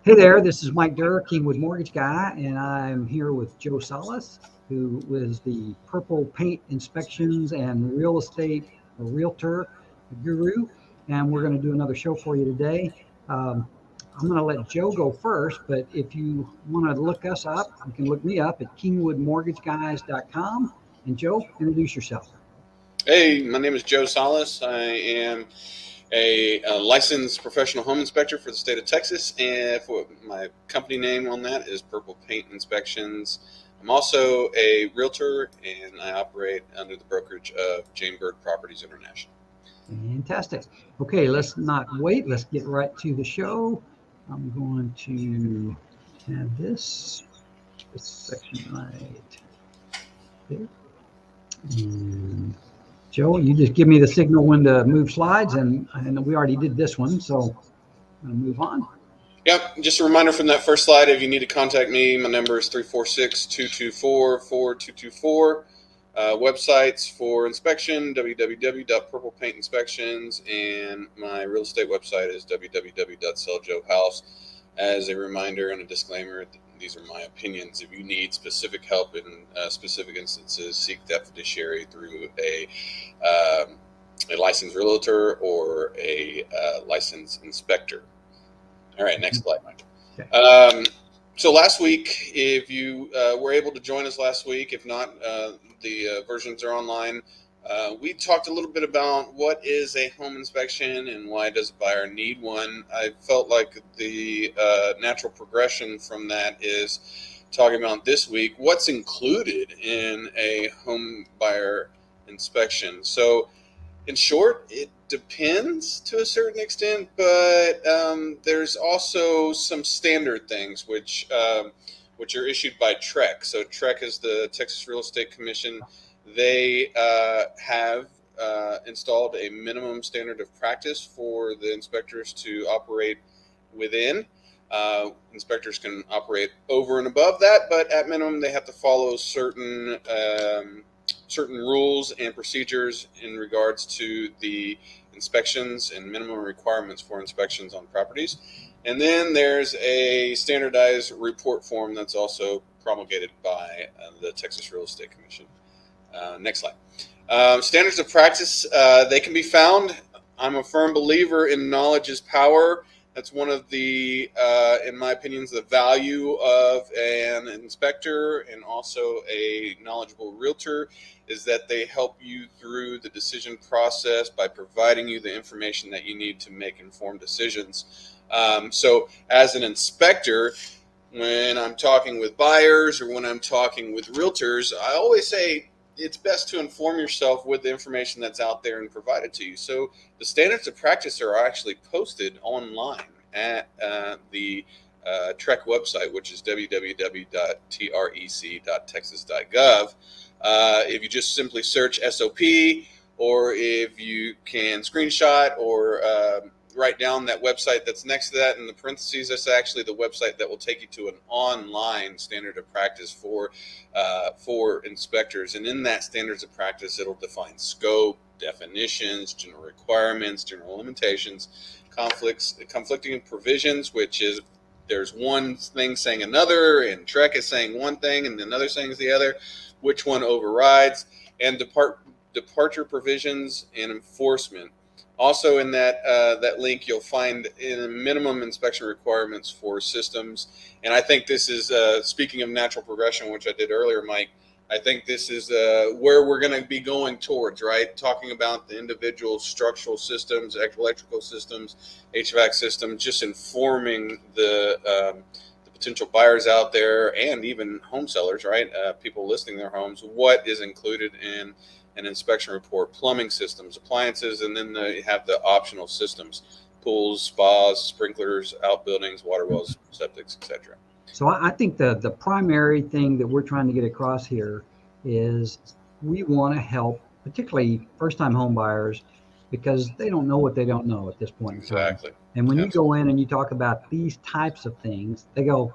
Hey there, this is Mike Durr, Kingwood Mortgage Guy, and I'm here with Joe Salas, who is the Purple Paint Inspections and Real Estate Realtor Guru, and we're going to do another show for you today. I'm going to let Joe go first, but if you want to look us up, you can look me up at kingwoodmortgageguys.com. And Joe, introduce yourself. Hey, my name is Joe Salas. I am a licensed professional home inspector for the state of Texas, and my company name on that is Purple Paint Inspections. I'm also a realtor, and I operate under the brokerage of Jane Bird Properties International. Fantastic. Okay, let's not wait. Let's get right to the show. I'm going to have this section right there. And Joe, you just give me the signal when to move slides, and we already did this one, so I'm going to move on. Yep, just a reminder from that first slide, if you need to contact me, my number is 346-224-4224. Websites for inspection, www.purplepaintinspections, and my real estate website is www.selljoehouse. As a reminder and a disclaimer, these are my opinions. If you need specific help in specific instances, seek that fiduciary through a licensed realtor or a licensed inspector. All right, next slide, Mike. Okay. So last week, if you were able to join us last week, if not, the versions are online. We talked a little bit about what is a home inspection and why does a buyer need one. I felt like the natural progression from that is talking about this week, what's included in a home buyer inspection. So in short, it depends to a certain extent, but there's also some standard things which are issued by TREC. So TREC is the Texas Real Estate Commission. They have installed a minimum standard of practice for the inspectors to operate within. Inspectors can operate over and above that, but at minimum they have to follow certain rules and procedures in regards to the inspections and minimum requirements for inspections on properties. And then there's a standardized report form that's also promulgated by the Texas Real Estate Commission. Next slide. Standards of practice, they can be found. I'm a firm believer in knowledge is power. That's one of the, in my opinion, the value of an inspector and also a knowledgeable realtor is that they help you through the decision process by providing you the information that you need to make informed decisions. So as an inspector, when I'm talking with buyers or when I'm talking with realtors, I always say it's best to inform yourself with the information that's out there and provided to you. So the standards of practice are actually posted online at the TREC website, which is www.trec.texas.gov. If you just simply search SOP, or if you can screenshot or write down that website that's next to that in the parentheses, that's actually the website that will take you to an online standard of practice for inspectors. And in that standards of practice, it'll define scope, definitions, general requirements, general limitations, conflicting provisions, which is there's one thing saying another, and TREC is saying one thing and another saying the other, which one overrides, and departure provisions and enforcement. Also in that link, you'll find in minimum inspection requirements for systems. And I think this is, speaking of natural progression, which I did earlier, Mike, I think this is where we're going to be going towards, right? Talking about the individual structural systems, electrical systems, HVAC systems, just informing the potential buyers out there and even home sellers, right? People listing their homes, what is included in an inspection report, plumbing systems, appliances, and then they have the optional systems, pools, spas, sprinklers, outbuildings, water wells, septics, etc. So I think the primary thing that we're trying to get across here is we want to help, particularly first-time home buyers, because they don't know what they don't know at this point in time. Exactly. And when you go in and you talk about these types of things, they go,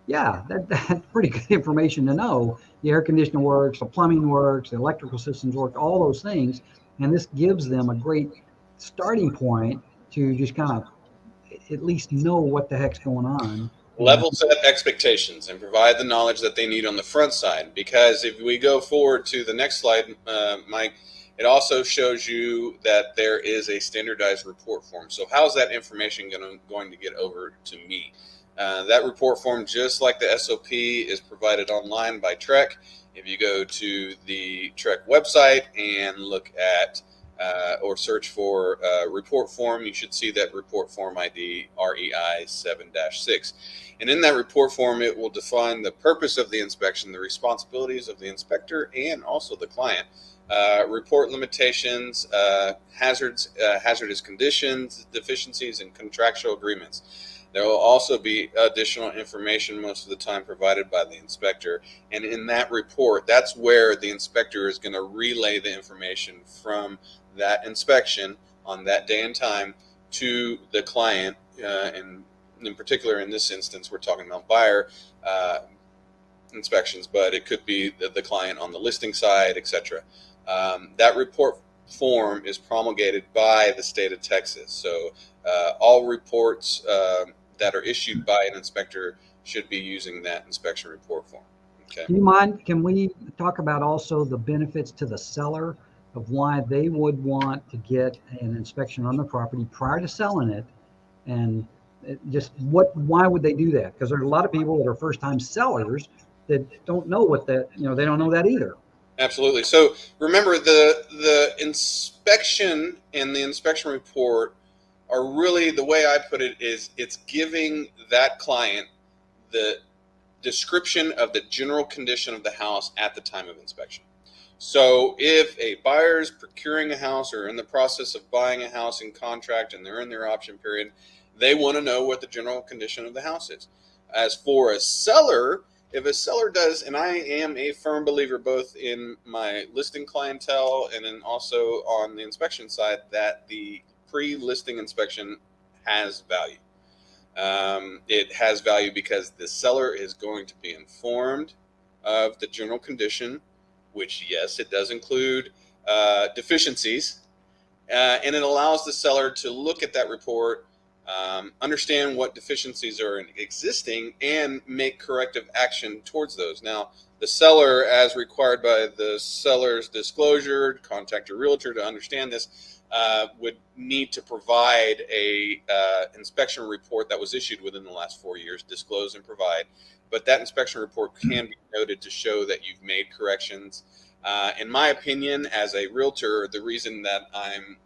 yeah, that's pretty good information to know. The air conditioner works, the plumbing works, the electrical systems work, all those things. And this gives them a great starting point to just kind of at least know what the heck's going on Level set expectations and provide the knowledge that they need on the front side. Because if we go forward to the next slide, Mike, it also shows you that there is a standardized report form. So how's that information going to get over to me? That report form, just like the SOP, is provided online by TREC. If you go to the TREC website and look at or search for report form, you should see that report form ID REI 7-6. And in that report form, it will define the purpose of the inspection, the responsibilities of the inspector, and also the client. Report limitations, hazardous conditions, deficiencies, and contractual agreements. There will also be additional information most of the time provided by the inspector. And in that report, that's where the inspector is going to relay the information from that inspection on that day and time to the client. And in particular, in this instance, we're talking about buyer inspections, but it could be the client on the listing side, etc. That report form is promulgated by the state of Texas. So all reports that are issued by an inspector should be using that inspection report form. Okay. Do you mind, can we talk about also the benefits to the seller of why they would want to get an inspection on the property prior to selling it? And why would they do that? Because there's a lot of people that are first-time sellers that don't know what that, they don't know that either. Absolutely. So remember, the inspection and the inspection report are really, the way I put it is, it's giving that client the description of the general condition of the house at the time of inspection. So if a buyer is procuring a house or in the process of buying a house in contract and they're in their option period, they want to know what the general condition of the house is. As for a seller, if a seller does, and I am a firm believer both in my listing clientele and then also on the inspection side, that the pre-listing inspection has value. It has value because the seller is going to be informed of the general condition, which, yes, it does include deficiencies, and it allows the seller to look at that report, understand what deficiencies are existing, and make corrective action towards those. Now, the seller, as required by the seller's disclosure, contact your realtor to understand this, would need to provide a inspection report that was issued within the last 4 years, disclose and provide. But that inspection report can be noted to show that you've made corrections. In my opinion, as a realtor, the reason that I'm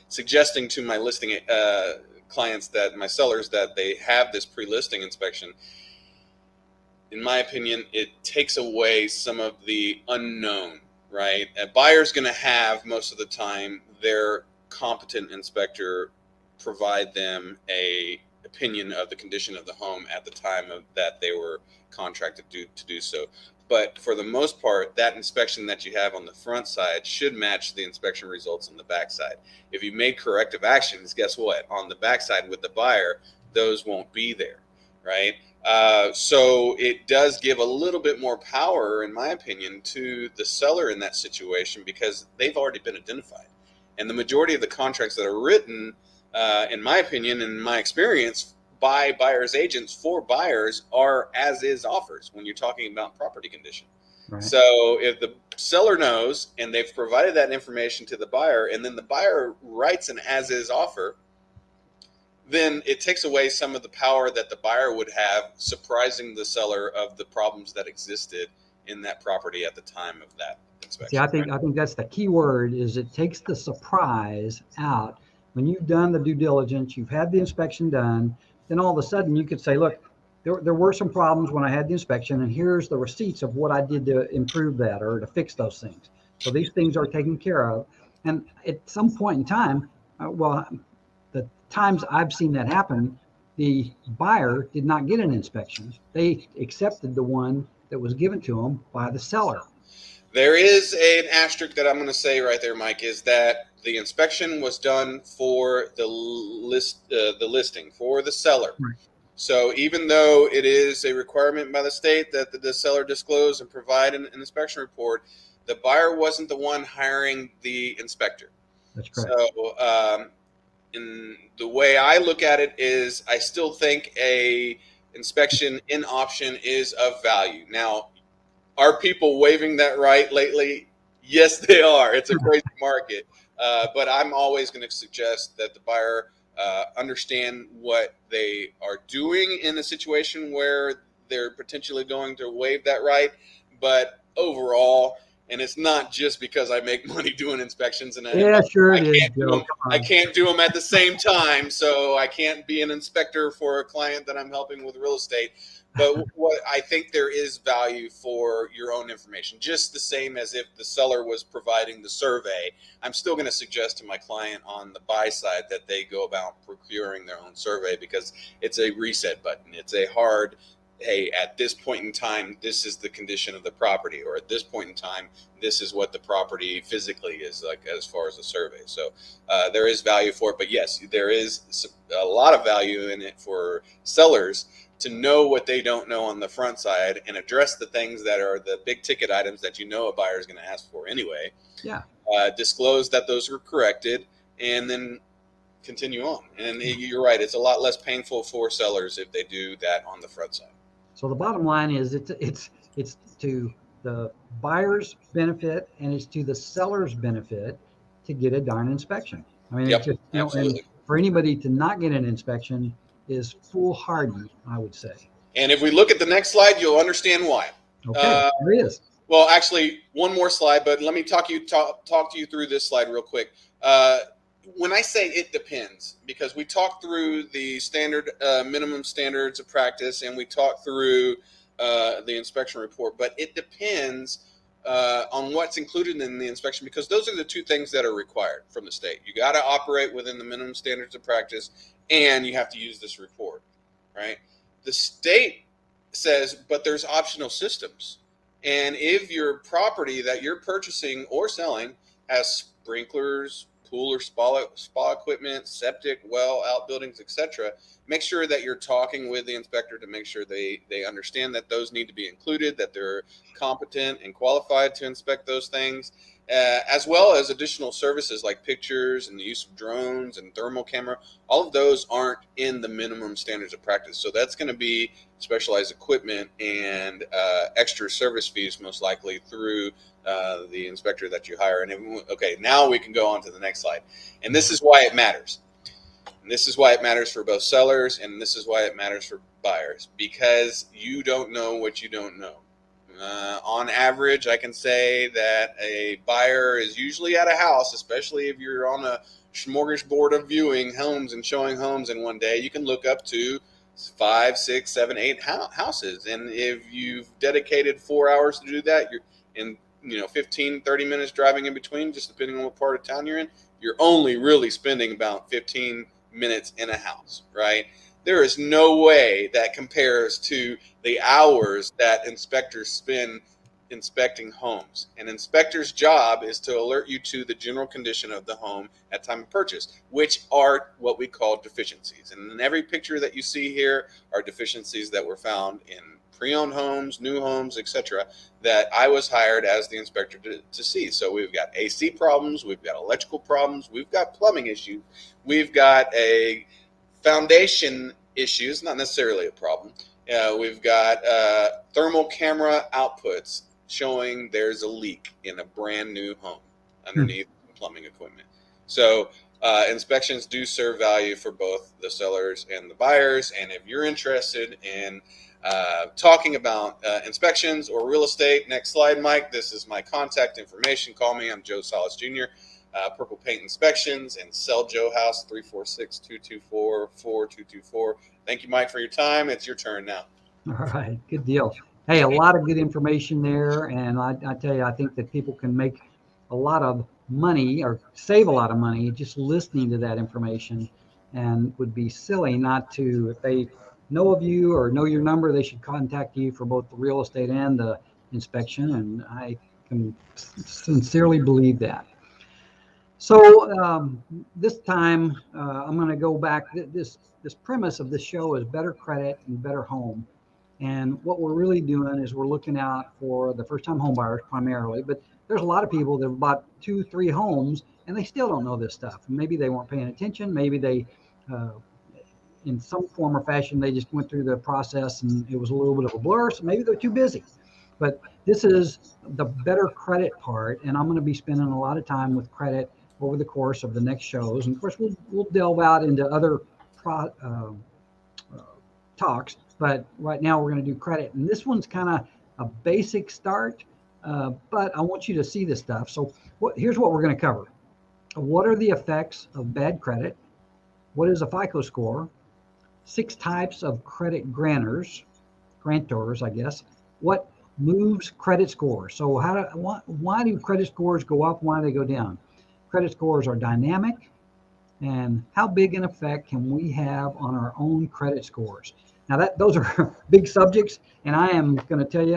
suggesting to my listing clients, that my sellers, that they have this pre-listing inspection, in my opinion, it takes away some of the unknown, right? A buyer's going to have, most of the time, their competent inspector provide them a opinion of the condition of the home at the time of that they were contracted to do so. But for the most part, that inspection that you have on the front side should match the inspection results on the back side. If you make corrective actions, guess what? On the back side with the buyer, those won't be there, right? So it does give a little bit more power, in my opinion, to the seller in that situation, because they've already been identified. And the majority of the contracts that are written, in my opinion, in my experience, by buyer's agents for buyers are as-is offers when you're talking about property condition. Right. So if the seller knows and they've provided that information to the buyer, and then the buyer writes an as-is offer, then it takes away some of the power that the buyer would have, surprising the seller of the problems that existed in that property at the time of that inspection. See, I think that's the key word, is it takes the surprise out. When you've done the due diligence, you've had the inspection done, then all of a sudden you could say, look, there were some problems when I had the inspection, and here's the receipts of what I did to improve that or to fix those things. So these things are taken care of. And at some point in time, the times I've seen that happen, the buyer did not get an inspection. They accepted the one that was given to them by the seller. There is an asterisk that I'm going to say right there, Mike, is that the inspection was done for the listing, for the seller. Right. So even though it is a requirement by the state that the seller disclose and provide an inspection report, the buyer wasn't the one hiring the inspector. That's correct. So in the way I look at it is I still think a inspection in option is of value. Now, are people waiving that right lately? Yes, they are. It's a crazy market. But I'm always going to suggest that the buyer understand what they are doing in a situation where they're potentially going to waive that right. But overall, and it's not just because I make money doing inspections and Sure I it is, can't do Joe. them. I can't do them at the same time, so I can't be an inspector for a client that I'm helping with real estate. But what I think there is value for your own information, just the same as if the seller was providing the survey. I'm still going to suggest to my client on the buy side that they go about procuring their own survey, because it's a reset button. It's a hard, hey, at this point in time, this is the condition of the property, or at this point in time, this is what the property physically is like as far as the survey. So there is value for it, but yes, there is a lot of value in it for sellers to know what they don't know on the front side and address the things that are the big ticket items that a buyer is going to ask for anyway. Yeah. Disclose that those were corrected, and then continue on. And you're right, it's a lot less painful for sellers if they do that on the front side. So the bottom line is it's to the buyer's benefit and it's to the seller's benefit to get a darn inspection. I mean, Yep, it's just, and for anybody to not get an inspection is foolhardy, I would say. And if we look at the next slide, you'll understand why. Okay, there it is. Well, actually, one more slide, but let me talk to you through this slide real quick. When I say it depends, because we talked through the standard minimum standards of practice, and we talked through the inspection report, but it depends on what's included in the inspection, because those are the two things that are required from the state. You got to operate within the minimum standards of practice, and you have to use this report, right? The state says, but there's optional systems. And if your property that you're purchasing or selling has sprinklers, pool or spa equipment, septic, well, outbuildings, etc., make sure that you're talking with the inspector to make sure they understand that those need to be included, that they're competent and qualified to inspect those things, as well as additional services like pictures and the use of drones and thermal camera. All of those aren't in the minimum standards of practice. So that's going to be specialized equipment and extra service fees, most likely through the inspector that you hire. And okay, now we can go on to the next slide. And this is why it matters. And this is why it matters for both sellers, and this is why it matters for buyers, because you don't know what you don't know. On average, I can say that a buyer is usually at a house, especially if you're on a smorgasbord of viewing homes and showing homes in one day, you can look up to 5, 6, 7, 8 houses. And if you've dedicated 4 hours to do that, you're in 15, 30 minutes driving in between, just depending on what part of town you're in, you're only really spending about 15 minutes in a house, right? There is no way that compares to the hours that inspectors spend inspecting homes. An inspector's job is to alert you to the general condition of the home at time of purchase, which are what we call deficiencies. And in every picture that you see here are deficiencies that were found in pre-owned homes, new homes, etc., that I was hired as the inspector to see. So we've got AC problems, we've got electrical problems, we've got plumbing issues, we've got a foundation issues, not necessarily a problem. We've got thermal camera outputs showing there's a leak in a brand new home underneath plumbing equipment. So inspections do serve value for both the sellers and the buyers. And if you're interested in talking about inspections or real estate, next slide, Mike, this is my contact information. Call me. I'm Joe Salas Jr., Purple Paint Inspections, and Sell Joe House, 346-224-4224. Thank you, Mike, for your time. It's your turn now. All right, good deal. Hey, a lot of good information there, and I tell you, I think that people can make a lot of money or save a lot of money just listening to that information, and would be silly not to. If they know of you or know your number, they should contact you for both the real estate and the inspection, and I can sincerely believe that. So this time, I'm going to go back. This premise of this show is better credit and better home. And what we're really doing is we're looking out for the first-time home buyers primarily, but there's a lot of people that have bought 2, 3 homes and they still don't know this stuff. Maybe they weren't paying attention. Maybe they, in some form or fashion, they just went through the process and it was a little bit of a blur. So maybe they're too busy. But this is the better credit part, and I'm going to be spending a lot of time with credit over the course of the next shows. And of course, we'll delve out into other talks, but right now we're going to do credit. And this one's kind of a basic start, but I want you to see this stuff. So here's what we're going to cover. What are the effects of bad credit? What is a FICO score? 6 types of credit grantors, I guess. What moves credit scores? So why do credit scores go up? Why do they go down? Credit scores are dynamic, and how big an effect can we have on our own credit scores? Now those are big subjects, and I am going to tell you,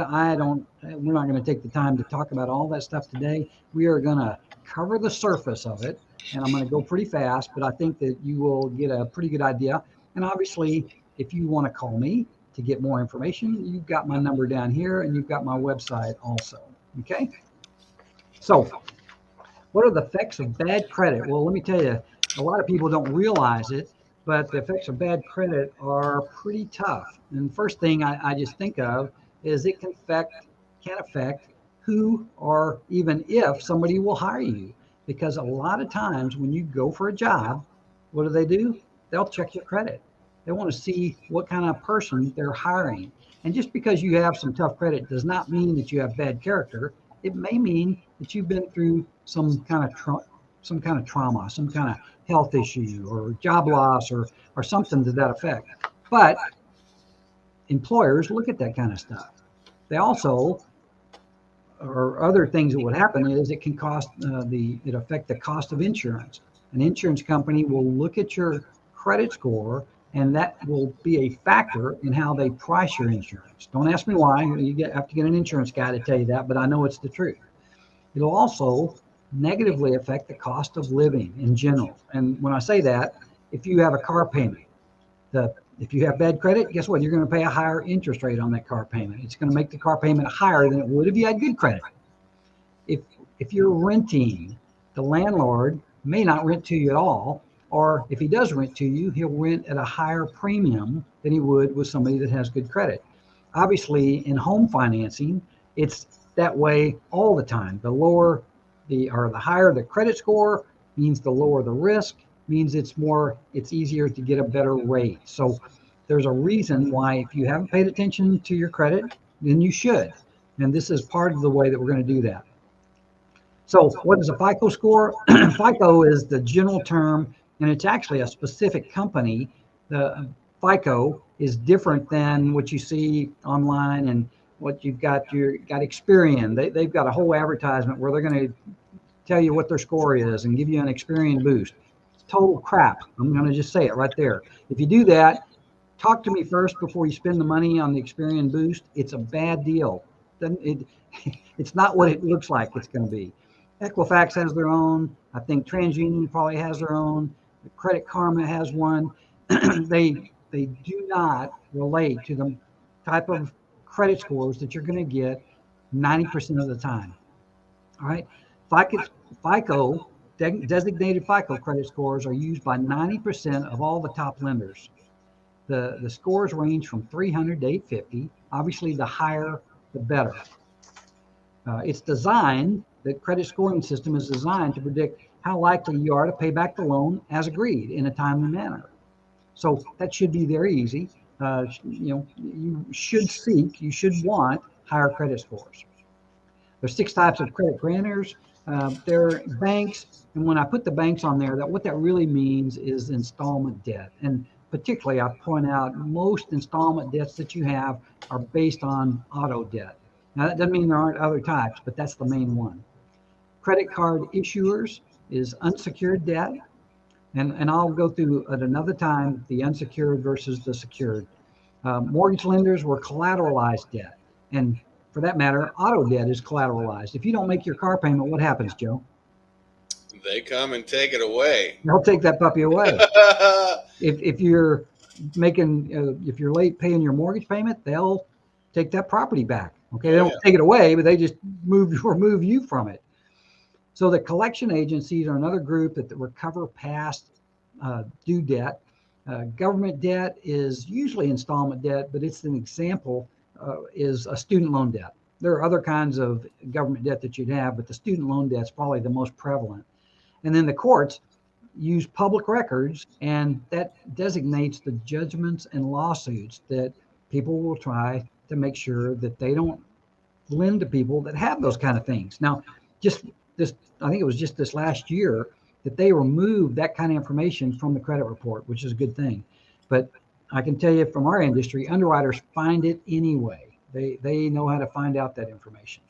we're not going to take the time to talk about all that stuff today. We are going to cover the surface of it, and I'm going to go pretty fast, but I think that you will get a pretty good idea. And obviously, if you want to call me to get more information, you've got my number down here, and you've got my website also. Okay. So what are the effects of bad credit? Well, let me tell you, a lot of people don't realize it, but the effects of bad credit are pretty tough. And first thing I just think of is it can affect who or even if somebody will hire you. Because a lot of times when you go for a job, what do? They'll check your credit. They want to see what kind of person they're hiring. And just because you have some tough credit does not mean that you have bad character. It may mean that you've been through some kind of trauma, some kind of health issue or job loss or something to that effect. But employers look at that kind of stuff. They also, or other things that would happen is it can affect the cost of insurance. An insurance company will look at your credit score, and that will be a factor in how they price your insurance. Don't ask me why. You have to get an insurance guy to tell you that, but I know it's the truth. It'll also negatively affect the cost of living in general. And when I say that, if you have a car payment, if you have bad credit, guess what? You're going to pay a higher interest rate on that car payment. It's going to make the car payment higher than it would if you had good credit. If you're renting, the landlord may not rent to you at all, or if he does rent to you, he'll rent at a higher premium than he would with somebody that has good credit. Obviously, in home financing, it's that way all the time. The higher the credit score means the lower the risk, means it's easier to get a better rate. So there's a reason why if you haven't paid attention to your credit, then you should. And this is part of the way that we're going to do that. So what is a FICO score? FICO is the general term, and it's actually a specific company. The FICO is different than what you see online and what you've got. Got Experian. They've got a whole advertisement where they're going to tell you what their score is and give you an Experian boost. It's total crap. I'm going to just say it right there. If you do that, talk to me first before you spend the money on the Experian boost. It's a bad deal. It's not what it looks like it's going to be. Equifax has their own. I think TransUnion probably has their own. Credit Karma has one. They do not relate to the type of credit scores that you're going to get 90% of the time. All right. FICO, designated FICO credit scores are used by 90% of all the top lenders. The scores range from 300 to 850. Obviously, the higher, the better. The credit scoring system is designed to predict how likely you are to pay back the loan as agreed in a timely manner. So that should be very easy. You should want higher credit scores. There's 6 types of credit grantors. They're banks, and when I put the banks on there, what that really means is installment debt. And particularly, I point out most installment debts that you have are based on auto debt. Now, that doesn't mean there aren't other types, but that's the main one. Credit card issuers is unsecured debt. And I'll go through at another time the unsecured versus the secured. Mortgage lenders were collateralized debt. And for that matter, auto debt is collateralized. If you don't make your car payment, what happens, Joe? They come and take it away. They'll take that puppy away. If you're late paying your mortgage payment, they'll take that property back. Okay, they don't take it away, but they just remove you from it. So the collection agencies are another group that recover past due debt. Government debt is usually installment debt, but it's an example is a student loan debt. There are other kinds of government debt that you'd have, but the student loan debt is probably the most prevalent. And then the courts use public records, and that designates the judgments and lawsuits that people will try to make sure that they don't lend to people that have those kind of things. Now, just this, I think it was just this last year that they removed that kind of information from the credit report, which is a good thing. But I can tell you from our industry, underwriters find it anyway. They know how to find out that information.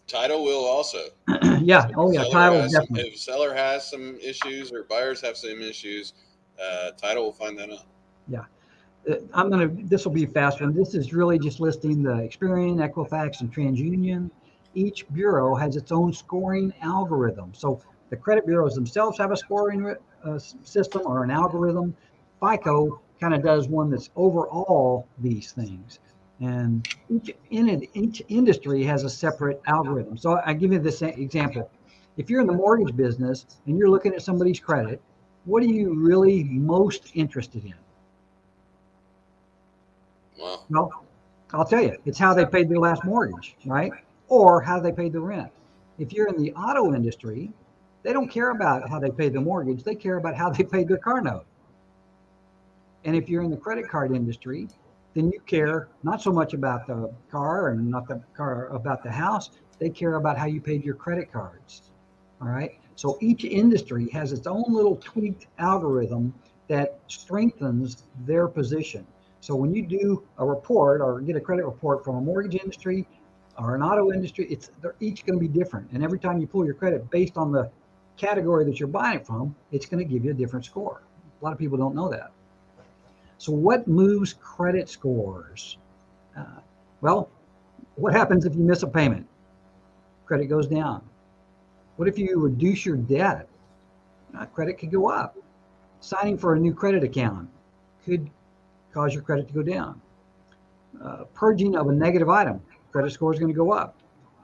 Title will also. Yeah. Oh, yeah. Title definitely. If seller has some issues or buyers have some issues, title will find that out. Yeah. This will be a fast one. This is really just listing the Experian, Equifax, and TransUnion. Each bureau has its own scoring algorithm. So the credit bureaus themselves have a scoring system or an algorithm. FICO kind of does one that's over all these things. And each industry has a separate algorithm. So I give you this example. If you're in the mortgage business and you're looking at somebody's credit, what are you really most interested in? Well, I'll tell you, it's how they paid their last mortgage, right? Or how they paid the rent. If you're in the auto industry, they don't care about how they paid the mortgage. They care about how they paid their car note. And if you're in the credit card industry, then you care not so much about the car and not the car about the house. They care about how you paid your credit cards. All right. So each industry has its own little tweaked algorithm that strengthens their position. So when you do a report or get a credit report from a mortgage industry or an auto industry, they're each going to be different. And every time you pull your credit based on the category that you're buying from, it's going to give you a different score. A lot of people don't know that. So what moves credit scores? Well, what happens if you miss a payment? Credit goes down. What if you reduce your debt? Credit could go up. Signing for a new credit account could cause your credit to go down. Purging of a negative item, credit score is going to go up.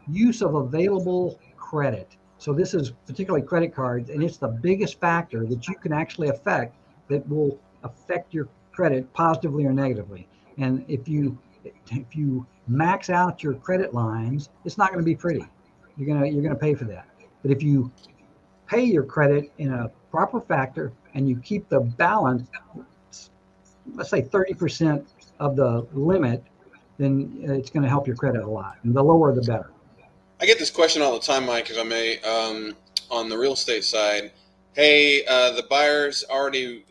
Use of available credit. So this is particularly credit cards, and it's the biggest factor that you can actually affect that will affect your credit positively or negatively. And if you max out your credit lines, it's not going to be pretty. You're gonna pay for that. But if you pay your credit in a proper factor and you keep the balance, let's say 30% of the limit, then it's going to help your credit a lot. And the lower, the better. I get this question all the time, Mike, if I may, on the real estate side. Hey, the buyers already,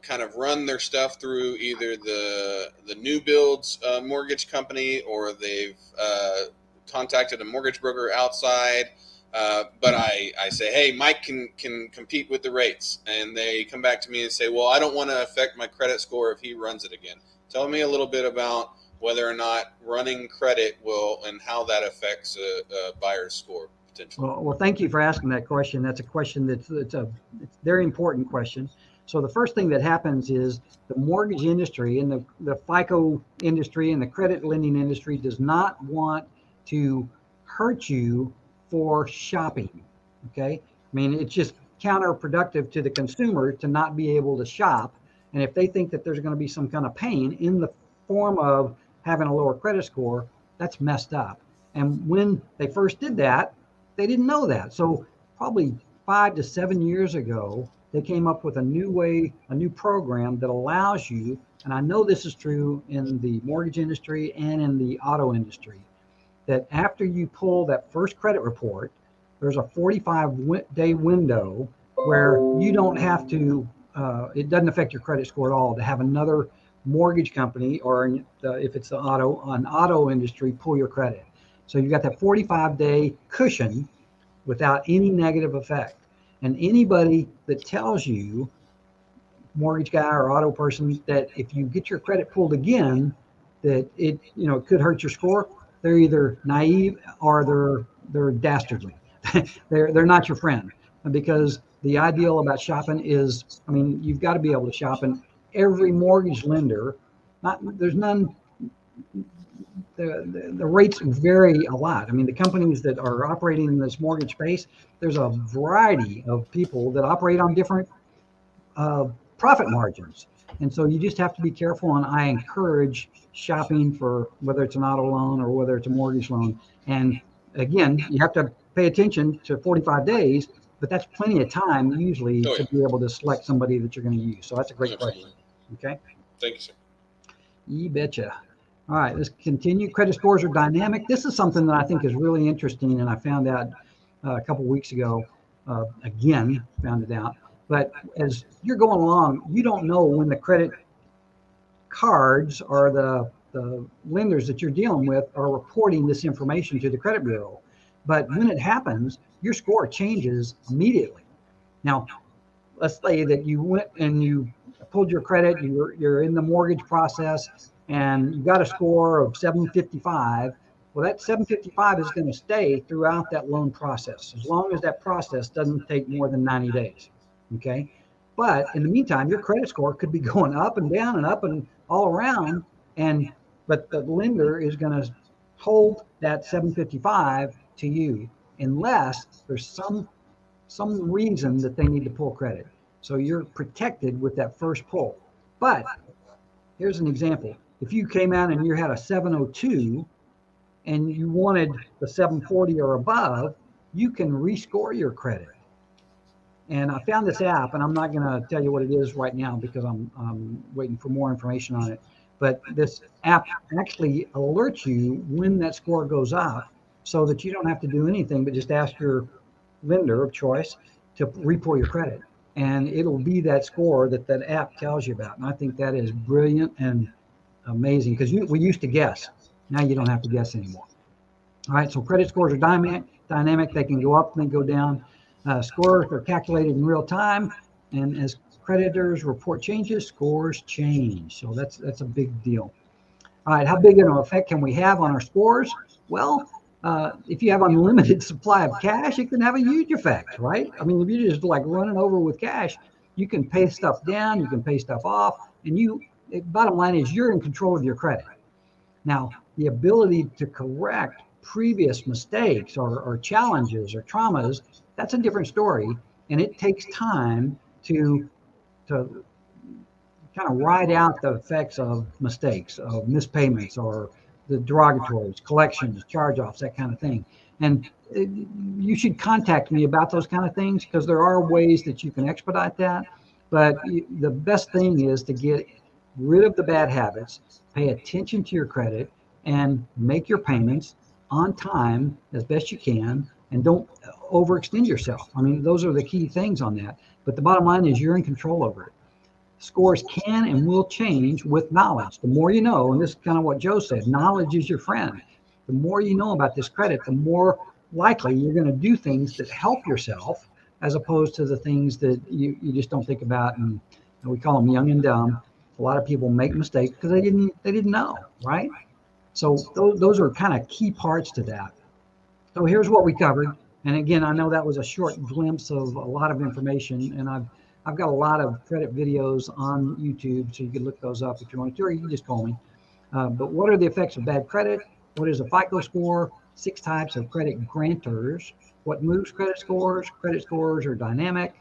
kind of run their stuff through either the new builds mortgage company, or they've contacted a mortgage broker outside. But I say, hey, Mike can compete with the rates. And they come back to me and say, well, I don't want to affect my credit score if he runs it again. Tell me a little bit about whether or not running credit will, and how that affects a buyer's score potentially. Well, thank you for asking that question. That's a question it's a very important question. So the first thing that happens is the mortgage industry and the FICO industry and the credit lending industry does not want to hurt you for shopping. Okay. I mean, it's just counterproductive to the consumer to not be able to shop. And if they think that there's going to be some kind of pain in the form of having a lower credit score, that's messed up. And when they first did that, they didn't know that. So probably 5 to 7 years ago, they came up with a new program that allows you, and I know this is true in the mortgage industry and in the auto industry, that after you pull that first credit report, there's a 45-day window where you don't have to, it doesn't affect your credit score at all to have another mortgage company, or if it's an auto industry, pull your credit. So you've got that 45-day cushion without any negative effect. And anybody that tells you, mortgage guy or auto person, that if you get your credit pulled again, that it could hurt your score, they're either naive or they're dastardly. they're not your friend, because the ideal about shopping is, you've got to be able to shop, and every mortgage lender, there's none the rates vary a lot. I mean, the companies that are operating in this mortgage space, there's a variety of people that operate on different uh, profit margins. And so you just have to be careful. And I encourage shopping for whether it's an auto loan or whether it's a mortgage loan. And again, you have to pay attention to 45 days, but that's plenty of time usually Oh, to yeah. be able to select somebody that you're going to use. So that's a great Absolutely. question. Okay. Thank you, sir. You betcha. All right, let's continue. Credit scores are dynamic. This is something that I think is really interesting, and I found out a couple weeks ago. Again, found it out. But as you're going along, you don't know when the credit cards or the lenders that you're dealing with are reporting this information to the credit bureau. But when it happens, your score changes immediately. Now, let's say that you went and you pulled your credit, you're in the mortgage process, and you got a score of 755. Well, that 755 is going to stay throughout that loan process as long as that process doesn't take more than 90 days. Okay. But in the meantime, your credit score could be going up and down and up and all around. And but the lender is going to hold that 755 to you unless there's some reason that they need to pull credit. So you're protected with that first pull. But here's an example. If you came out and you had a 702 and you wanted the 740 or above, you can rescore your credit. And I found this app, and I'm not going to tell you what it is right now because I'm waiting for more information on it. But this app actually alerts you when that score goes up so that you don't have to do anything but just ask your lender of choice to repo your credit. And it'll be that score that that app tells you about. And I think that is brilliant and amazing because we used to guess. Now you don't have to guess anymore. All right, so credit scores are dynamic. They can go up and they go down. Scores are calculated in real time. And as creditors report changes, scores change. So that's a big deal. All right, how big of an effect can we have on our scores? Well, if you have unlimited supply of cash, it can have a huge effect, right? I mean, if you're just like running over with cash, you can pay stuff down, you can pay stuff off, and bottom line is you're in control of your credit. Now, the ability to correct previous mistakes or challenges or traumas, that's a different story, and it takes time to kind of ride out the effects of mistakes, of mispayments, or the derogatories, collections, charge-offs, that kind of thing. And you should contact me about those kind of things because there are ways that you can expedite that. But the best thing is to get rid of the bad habits, pay attention to your credit, and make your payments on time as best you can, and don't overextend yourself. I mean, those are the key things on that. But the bottom line is you're in control over it. Scores can and will change with knowledge. The more you know, and this is kind of what Joe said, knowledge is your friend. The more you know about this credit, the more likely you're going to do things that help yourself as opposed to the things that you just don't think about. And we call them young and dumb. A lot of people make mistakes because they didn't know, right? So those are kind of key parts to that. So here's what we covered. And again, I know that was a short glimpse of a lot of information, and I've got a lot of credit videos on YouTube, so you can look those up if you want to, or you can just call me. But what are the effects of bad credit? What is a FICO score? 6 types of credit grantors. What moves credit scores? Credit scores are dynamic.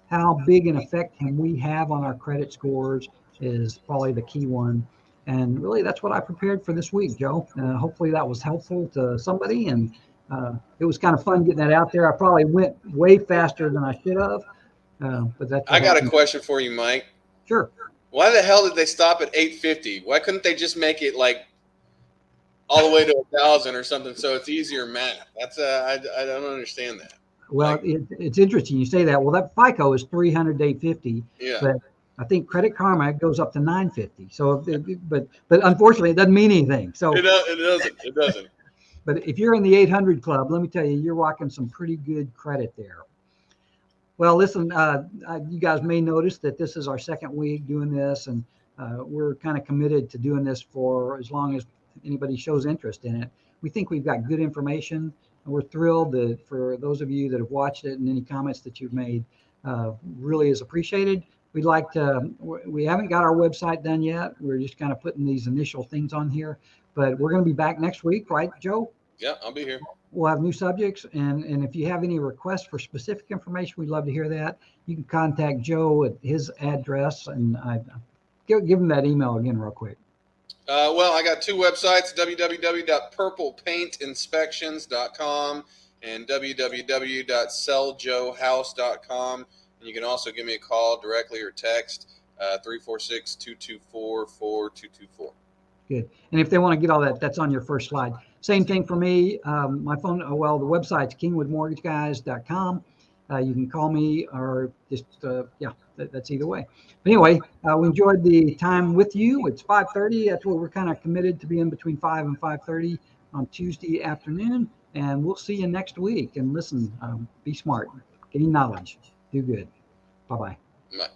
How big an effect can we have on our credit scores is probably the key one. And really, that's what I prepared for this week, Joe. Hopefully that was helpful to somebody. And it was kind of fun getting that out there. I probably went way faster than I should have. But that's I got a question for you, Mike. Sure. Why the hell did they stop at 850? Why couldn't they just make it like all the way to 1,000 or something so it's easier math? That's I don't understand that. Well, it's interesting you say that. Well, that FICO is 300 to 850. Yeah. But I think Credit Karma goes up to 950. So, but unfortunately, it doesn't mean anything. So it doesn't. It doesn't. But if you're in the 800 club, let me tell you, you're rocking some pretty good credit there. Well, listen, you guys may notice that this is our second week doing this, and we're kind of committed to doing this for as long as anybody shows interest in it. We think we've got good information, and we're thrilled that for those of you that have watched it and any comments that you've made really is appreciated. we'd like to, we haven't got our website done yet. We're just kind of putting these initial things on here, but we're going to be back next week, right, Joe? Yeah, I'll be here. We'll have new subjects. And if you have any requests for specific information, we'd love to hear that. You can contact Joe at his address, and give him that email again real quick. Well, I got two websites, www.purplepaintinspections.com and www.selljoehouse.com. And you can also give me a call directly or text 346-224-4224. Good. And if they want to get all that, that's on your first slide. Same thing for me. My phone, the website's kingwoodmortgageguys.com. You can call me or just, that's either way. But anyway, we enjoyed the time with you. It's 5:30. That's what we're kind of committed to being between 5 and 5:30 on Tuesday afternoon. And we'll see you next week. And listen, be smart, gain knowledge, do good. Bye-bye. Bye.